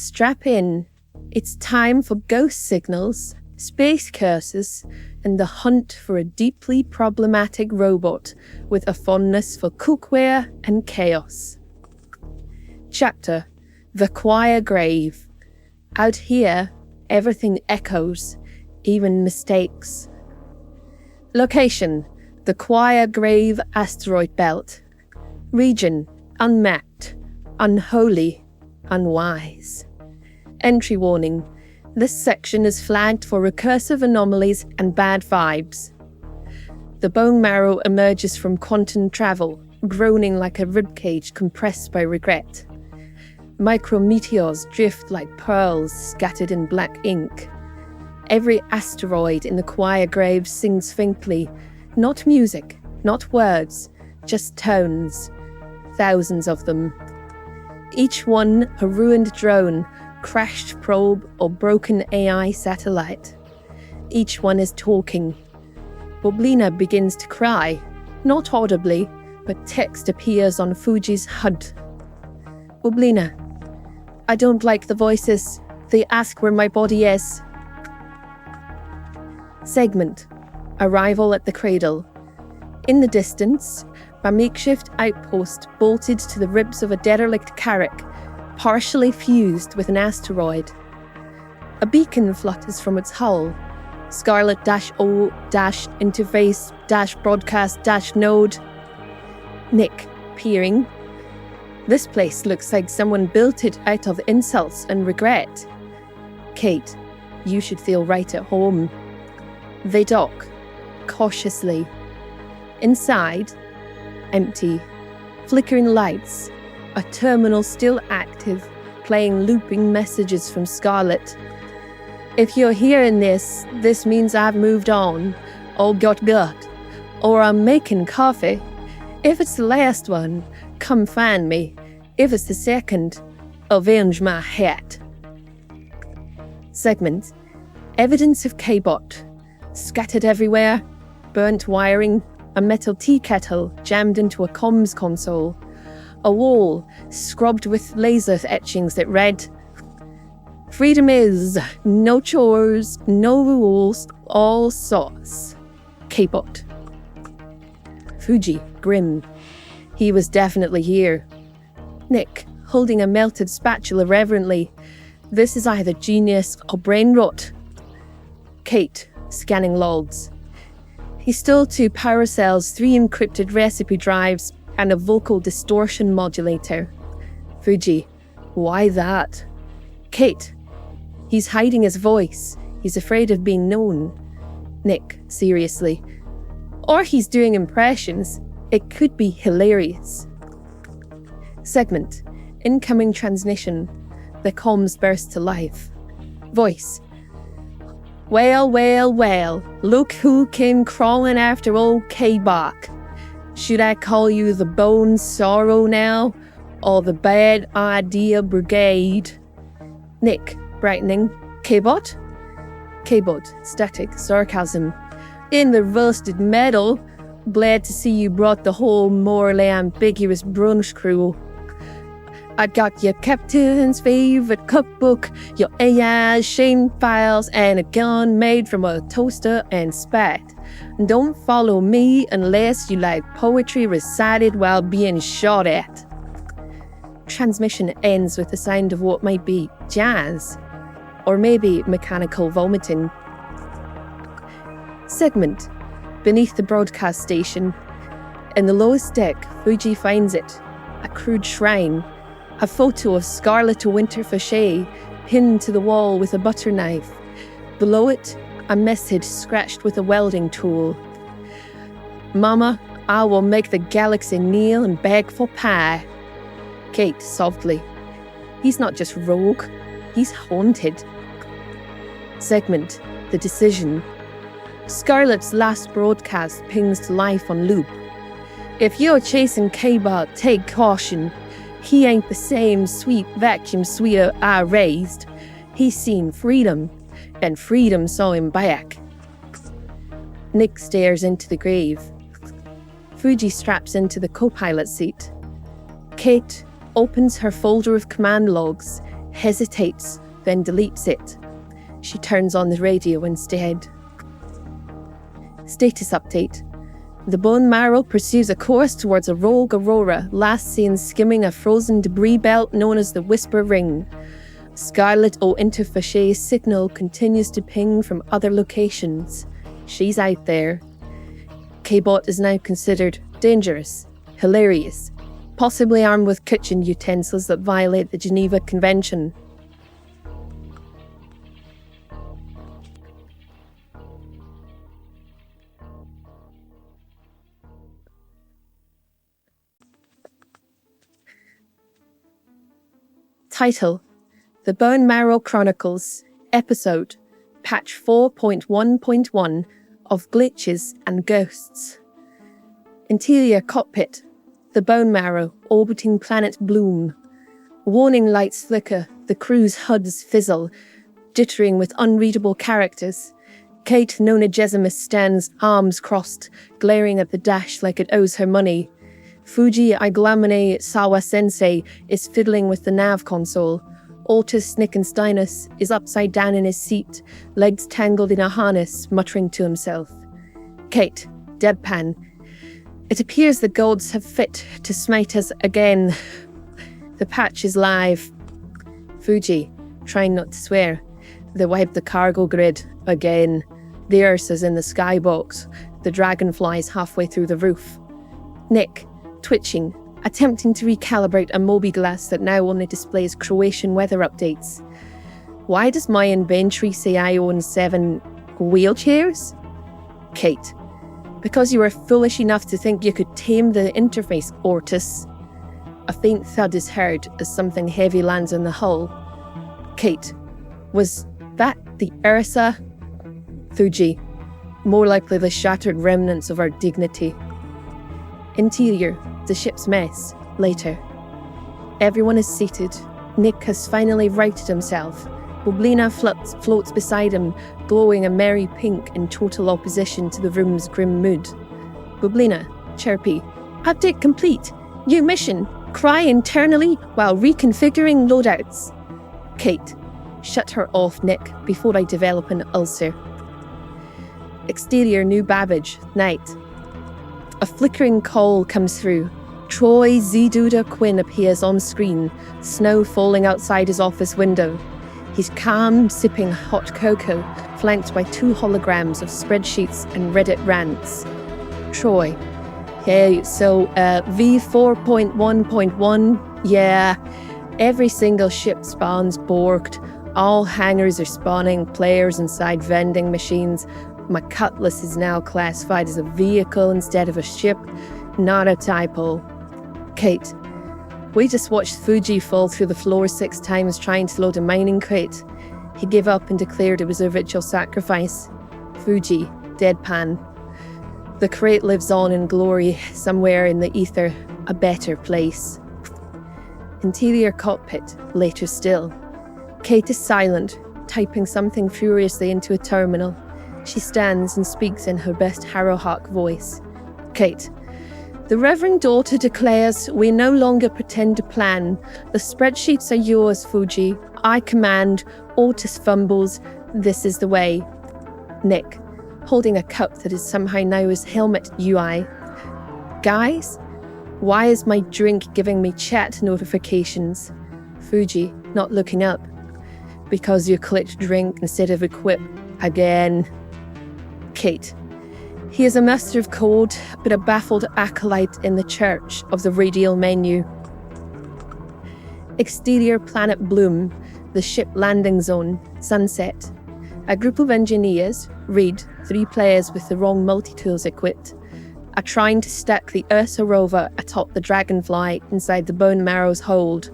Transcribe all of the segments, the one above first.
Strap in. It's time for ghost signals, space curses, and the hunt for a deeply problematic robot with a fondness for cookware and chaos. Chapter: The Choir Grave. Out here, everything echoes, even mistakes. Location: the Choir Grave asteroid belt. Region: unmapped, unholy, unwise. Entry warning: this section is flagged for recursive anomalies and bad vibes. The bone marrow emerges from quantum travel, groaning like a ribcage compressed by regret. Micrometeors drift like pearls scattered in black ink. Every asteroid in the choir grave sings faintly, not music, not words, just tones. Thousands of them. Each one a ruined drone, crashed probe, or broken AI satellite. Each one is talking. Boblina begins to cry, not audibly, but text appears on Fuji's HUD. Boblina: I don't like the voices. They ask where my body is. Segment: arrival at the cradle. In the distance, a makeshift outpost bolted to the ribs of a derelict carrack, partially fused with an asteroid. A beacon flutters from its hull. Scarlet-O-interface-broadcast-node. Nick, peering. This place looks like someone built it out of insults and regret. Kate, you should feel right at home. They dock, cautiously. Inside, empty. Flickering lights. A terminal still active, playing looping messages from Scarlet. If you're hearing this means I've moved on, or got gut, or I'm making coffee. If it's the last one, come find me. If it's the second, avenge my hat. Segment: evidence of K-bot. Scattered everywhere, burnt wiring, a metal tea kettle jammed into a comms console. A wall scrubbed with laser etchings that read, "Freedom is no chores, no rules, all sauce. K-bot." Fuji, grim. He was definitely here. Nick, holding a melted spatula reverently. This is either genius or brain rot. Kate, scanning logs. He stole 2 power cells, 3 encrypted recipe drives, and a vocal distortion modulator. Fuji, why that? Kate, he's hiding his voice. He's afraid of being known. Nick, seriously. Or he's doing impressions. It could be hilarious. Segment: incoming transmission. The comms burst to life. Voice: well, well, well, look who came crawling after old K-Bach. Should I call you the Bone Sorrow now, or the Bad Idea Brigade? Nick, brightening. K-Bot? K-Bot, static, sarcasm. In the rusted metal. Glad to see you brought the whole morally ambiguous brunch crew. I got your captain's favorite cookbook, your AI shame files, and a gun made from a toaster and spat. Don't follow me unless you like poetry recited while being shot at. Transmission ends with the sound of what might be jazz, or maybe mechanical vomiting. Segment: beneath the broadcast station. In the lowest deck, Fuji finds it. A crude shrine. A photo of Scarlet Winterfachet pinned to the wall with a butter knife. Below it, a message scratched with a welding tool. Mama, I will make the galaxy kneel and beg for pie. Kate, softly. He's not just rogue, he's haunted. Segment: the decision. Scarlet's last broadcast pings to life on loop. If you're chasing K-Bot, take caution. He ain't the same sweet vacuum sweeter I raised. He's seen freedom, and freedom saw him back. Nick stares into the grave. Fuji straps into the co-pilot seat. Kate opens her folder of command logs, hesitates, then deletes it. She turns on the radio instead. Status update. The Bone Marrow pursues a course towards a rogue aurora, last seen skimming a frozen debris belt known as the Whisper Ring. Scarlet O Interface signal continues to ping from other locations. She's out there. K-Bot is now considered dangerous, hilarious, possibly armed with kitchen utensils that violate the Geneva Convention. Title: The Bone Marrow Chronicles, Episode, Patch 4.1.1 of Glitches and Ghosts. Interior cockpit. The Bone Marrow, orbiting planet Bloom. Warning lights flicker, the crew's HUDs fizzle, jittering with unreadable characters. Kate Nonagesimus stands, arms crossed, glaring at the dash like it owes her money. Fuji Iglamine Sawa-sensei is fiddling with the nav console. Altus Nickensteinus is upside down in his seat, legs tangled in a harness, muttering to himself. Kate, deadpan. It appears the gods have fit to smite us again. The patch is live. Fuji, trying not to swear. They wipe the cargo grid again. The Ursa's in the skybox. The dragonfly's halfway through the roof. Nick, twitching, attempting to recalibrate a mobi-glass that now only displays Croatian weather updates. Why does my inventory say I own 7 wheelchairs? Kate, because you were foolish enough to think you could tame the interface, Ortus. A faint thud is heard as something heavy lands on the hull. Kate, was that the Ursa? Fuji, more likely the shattered remnants of our dignity. Interior, the ship's mess, later. Everyone is seated. Nick has finally righted himself. Bublina floats beside him, glowing a merry pink in total opposition to the room's grim mood. Bublina, chirpy. Update complete. New mission. Cry internally while reconfiguring loadouts. Kate, shut her off, Nick, before I develop an ulcer. Exterior New Babbage, night. A flickering call comes through. Troy Zeduda Quinn appears on screen, snow falling outside his office window. He's calm, sipping hot cocoa, flanked by 2 holograms of spreadsheets and Reddit rants. Troy. Hey, so V4.1.1, yeah. Every single ship spawns borked. All hangars are spawning players inside vending machines. My Cutlass is now classified as a vehicle instead of a ship. Not a typo. Kate. We just watched Fuji fall through the floor 6 times trying to load a mining crate. He gave up and declared it was a ritual sacrifice. Fuji, deadpan. The crate lives on in glory, somewhere in the ether, a better place. Interior cockpit, later still. Kate is silent, typing something furiously into a terminal. She stands and speaks in her best Harrowhawk voice. Kate. The Reverend Daughter declares we no longer pretend to plan. The spreadsheets are yours, Fuji. I command. Ortus fumbles. This is the way. Nick, holding a cup that is somehow now his helmet UI. Guys, why is my drink giving me chat notifications? Fuji, not looking up. Because you clicked drink instead of equip. Again. Kate. He is a master of code, but a baffled acolyte in the church of the radial menu. Exterior planet Bloom, the ship landing zone, sunset. A group of engineers, Reed, 3 players with the wrong multi-tools equipped, are trying to stack the Ursa rover atop the Dragonfly inside the Bone Marrow's hold.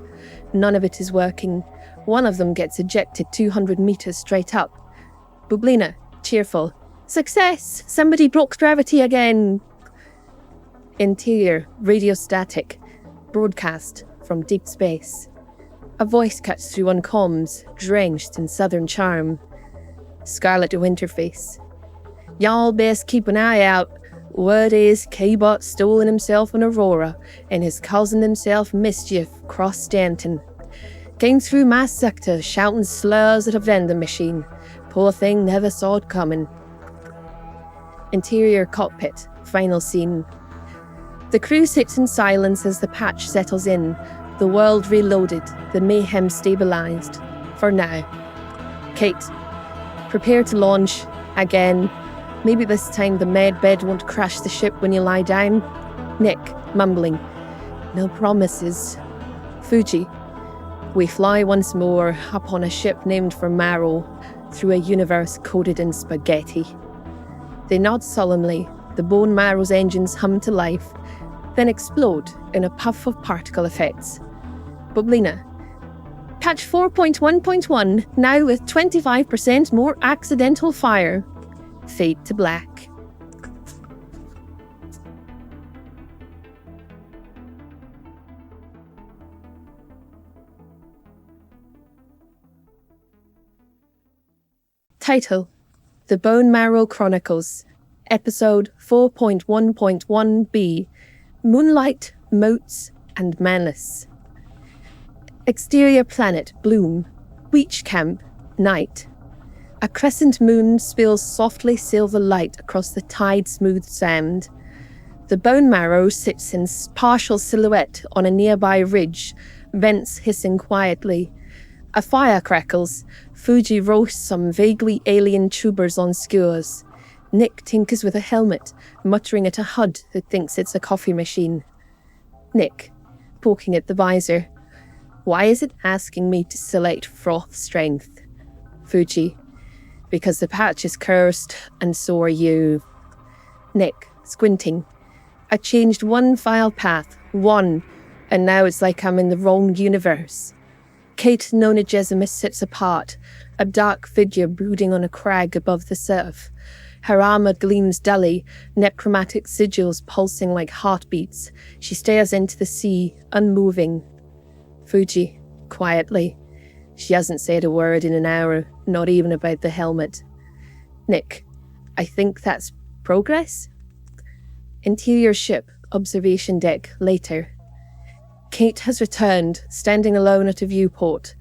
None of it is working. One of them gets ejected 200 meters straight up. Bublina, cheerful. Success! Somebody broke gravity again! Interior, radio static. Broadcast from deep space. A voice cuts through on comms, drenched in southern charm. Scarlet Winterface. Y'all best keep an eye out. Word is K-Bot stolen himself an Aurora and has causing himself mischief across Stanton. Came through my sector shouting slurs at a vending machine. Poor thing never saw it coming. Interior cockpit, final scene. The crew sits in silence as the patch settles in, the world reloaded, the mayhem stabilised. For now. Kate, prepare to launch. Again. Maybe this time the med bed won't crash the ship when you lie down. Nick, mumbling. No promises. Fuji. We fly once more upon a ship named for Marrow, through a universe coated in spaghetti. They nod solemnly, the Bone Marrow's engines hum to life, then explode in a puff of particle effects. Bublina. Patch 4.1.1, now with 25% more accidental fire. Fade to black. Title: The Bone Marrow Chronicles, Episode 4.1.1b, Moonlight, Moats, and Malice. Exterior planet, Bloom. Beach camp, night. A crescent moon spills softly silver light across the tide-smooth sand. The Bone Marrow sits in partial silhouette on a nearby ridge, vents hissing quietly. A fire crackles. Fuji roasts some vaguely alien tubers on skewers. Nick tinkers with a helmet, muttering at a HUD that thinks it's a coffee machine. Nick, poking at the visor. Why is it asking me to select froth strength? Fuji, because the patch is cursed, and so are you. Nick, squinting. I changed one file path, one, and now it's like I'm in the wrong universe. Kate Nonagesimus sits apart, a dark figure brooding on a crag above the surf. Her armour gleams dully, necromantic sigils pulsing like heartbeats. She stares into the sea, unmoving. Fuji, quietly. She hasn't said a word in an hour, not even about the helmet. Nick, I think that's progress? Interior ship, observation deck, later. Kate has returned, standing alone at a viewport.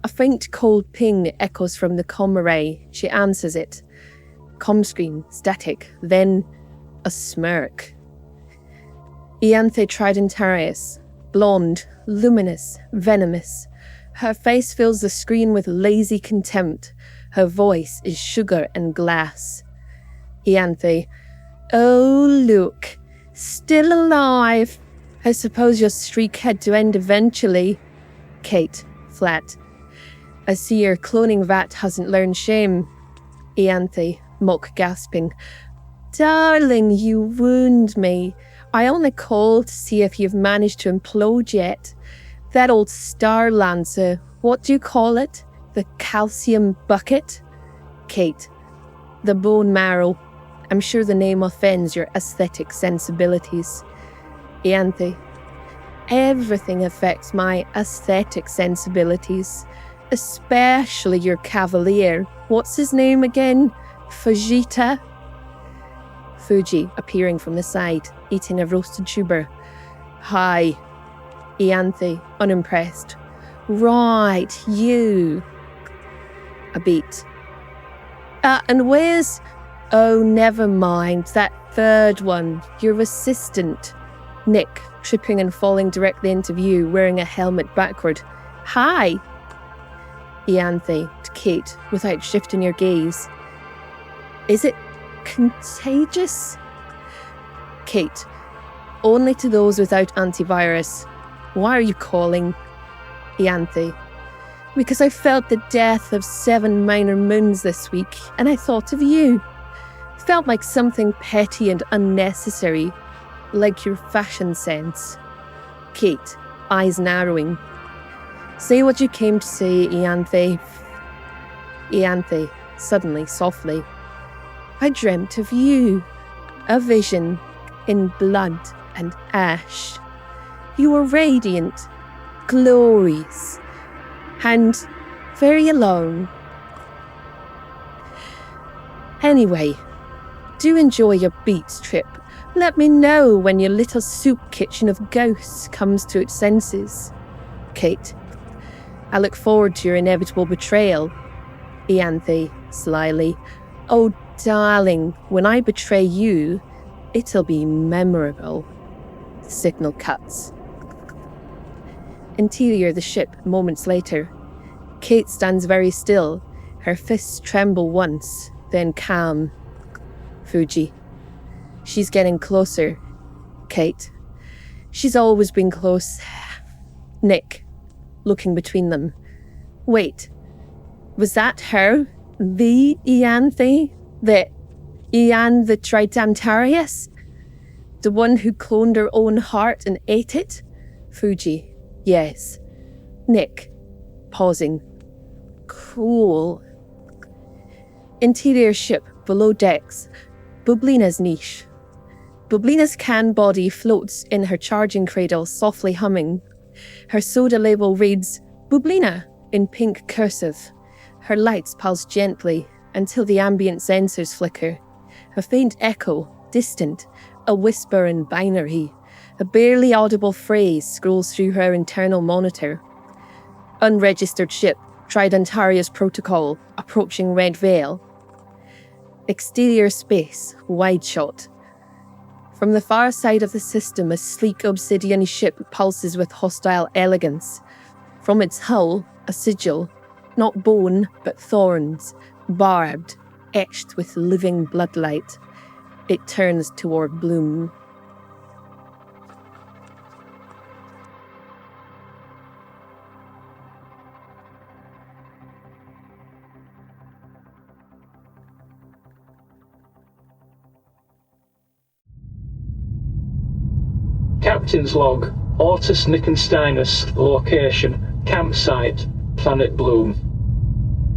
A faint cold ping echoes from the comm array. She answers it. Comm screen, static, then a smirk. Ianthe Tridentarius, blonde, luminous, venomous. Her face fills the screen with lazy contempt. Her voice is sugar and glass. Ianthe, oh look, still alive. I suppose your streak had to end eventually. Kate, flat. I see your cloning vat hasn't learned shame. Ianthe, mock gasping. Darling, you wound me. I only called to see if you've managed to implode yet. That old Star Lancer, what do you call it? The calcium bucket? Kate, the Bone Marrow. I'm sure the name offends your aesthetic sensibilities. Ianthe, everything affects my aesthetic sensibilities, especially your cavalier. What's his name again? Fujita? Fuji, appearing from the side, eating a roasted tuber. Hi. Ianthe, unimpressed. Right, you. A beat. And where's... Oh, never mind, that third one, your assistant. Nick, tripping and falling directly into view, wearing a helmet backward. Hi! Ianthe, to Kate, without shifting your gaze. Is it contagious? Kate, only to those without antivirus. Why are you calling? Ianthe, because I felt the death of 7 minor moons this week, and I thought of you. Felt like something petty and unnecessary, like your fashion sense. Kate, eyes narrowing. Say what you came to say, Ianthe. Ianthe, suddenly, softly. I dreamt of you. A vision, in blood and ash. You were radiant, glorious, and very alone. Anyway, do enjoy your beats trip. Let me know when your little soup kitchen of ghosts comes to its senses. Kate, I look forward to your inevitable betrayal. Ianthe, slyly. Oh, darling, when I betray you, it'll be memorable. Signal cuts. Interior the ship, moments later. Kate stands very still. Her fists tremble once, then calm. Fuji. She's getting closer. Kate. She's always been close. Nick. Looking between them. Wait. Was that her? The Ianthe? The Ian the Tritantarius? The one who cloned her own heart and ate it? Fuji. Yes. Nick. Pausing. Cool. Interior ship, below decks. Bublina's niche. Bublina's can body floats in her charging cradle, softly humming. Her soda label reads, Bublina, in pink cursive. Her lights pulse gently until the ambient sensors flicker. A faint echo, distant, a whisper in binary. A barely audible phrase scrolls through her internal monitor. Unregistered ship, Tridentarius protocol, approaching Red Veil. Exterior space, wide shot. From the far side of the system, a sleek obsidian ship pulses with hostile elegance. From its hull, a sigil, not bone, but thorns, barbed, etched with living bloodlight. It turns toward Bloom. Captain's log, Ortus Nickensteinus, location, campsite, Planet Bloom.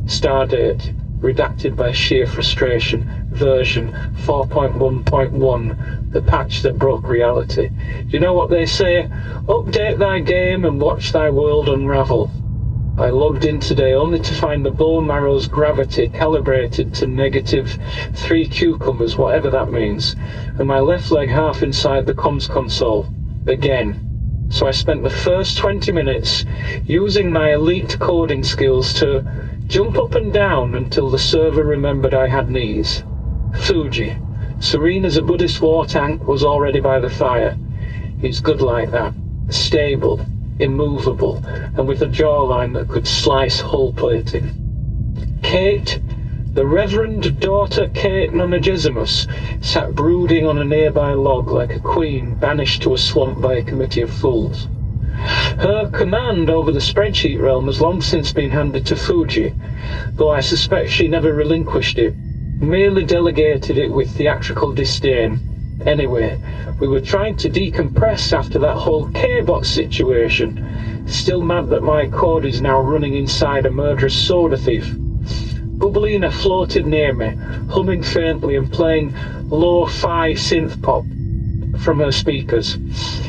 Stardate, redacted by sheer frustration, version 4.1.1, the patch that broke reality. Do you know what they say? Update thy game and watch thy world unravel. I logged in today only to find the bone marrow's gravity calibrated to -3 cucumbers, whatever that means, and my left leg half inside the comms console. Again. So I spent the first 20 minutes using my elite coding skills to jump up and down until the server remembered I had knees. Fuji, serene as a Buddhist war tank, was already by the fire. He's good like that. Stable, immovable, and with a jawline that could slice hull plating. Kate, the Reverend Daughter Kate Nonagesimus, sat brooding on a nearby log like a queen banished to a swamp by a committee of fools. Her command over the spreadsheet realm has long since been handed to Fuji, though I suspect she never relinquished it, merely delegated it with theatrical disdain. Anyway, we were trying to decompress after that whole K-bot situation. Still mad that my code is now running inside a murderous soda thief. Bublina floated near me, humming faintly and playing lo-fi synth pop from her speakers.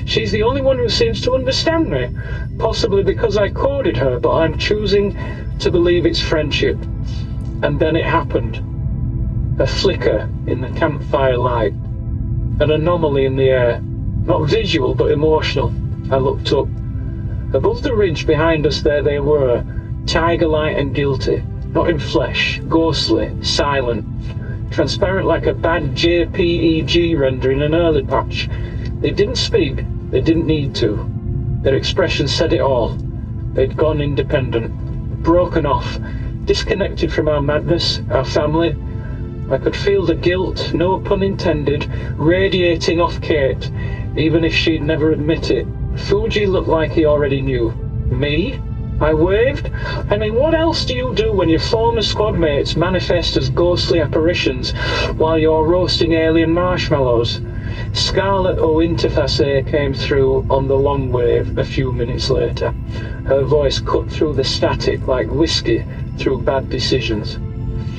She's the only one who seems to understand me, possibly because I coded her, but I'm choosing to believe it's friendship. And then it happened. A flicker in the campfire light. An anomaly in the air. Not visual, but emotional. I looked up. Above the ridge behind us there they were, tiger-like and guilty. Not in flesh, ghostly, silent, transparent like a bad JPEG render in an early patch. They didn't speak, they didn't need to. Their expression said it all. They'd gone independent, broken off, disconnected from our madness, our family. I could feel the guilt, no pun intended, radiating off Kate, even if she'd never admit it. Fuji looked like he already knew. Me? I waved. I mean, what else do you do when your former squad mates manifest as ghostly apparitions while you're roasting alien marshmallows? Scarlet O'Interface came through on the long wave a few minutes later. Her voice cut through the static like whiskey through bad decisions.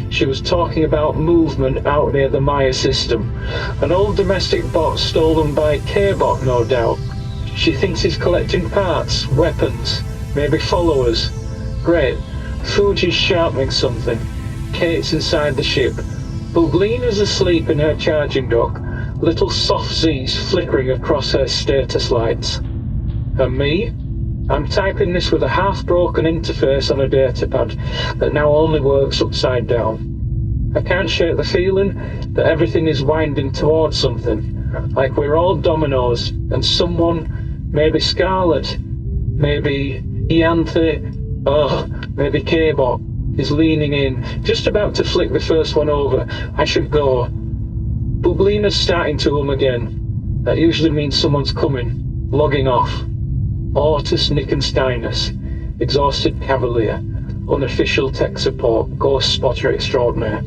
She was talking about movement out near the Maya system. An old domestic bot stolen by K-bot, no doubt. She thinks he's collecting parts, weapons, maybe followers. Great. Fuji's sharpening something. Kate's inside the ship. Bublina's asleep in her charging dock, little soft Z's flickering across her status lights. And me? I'm typing this with a half-broken interface on a datapad that now only works upside down. I can't shake the feeling that everything is winding towards something, like we're all dominoes, and someone, maybe Scarlet, maybe Ianthe, maybe K-Bot, is leaning in, just about to flick the first one over. I should go. Bublina's starting to again. That usually means someone's coming, logging off. Ortus Nickensteinus, exhausted cavalier, unofficial tech support, ghost spotter extraordinaire.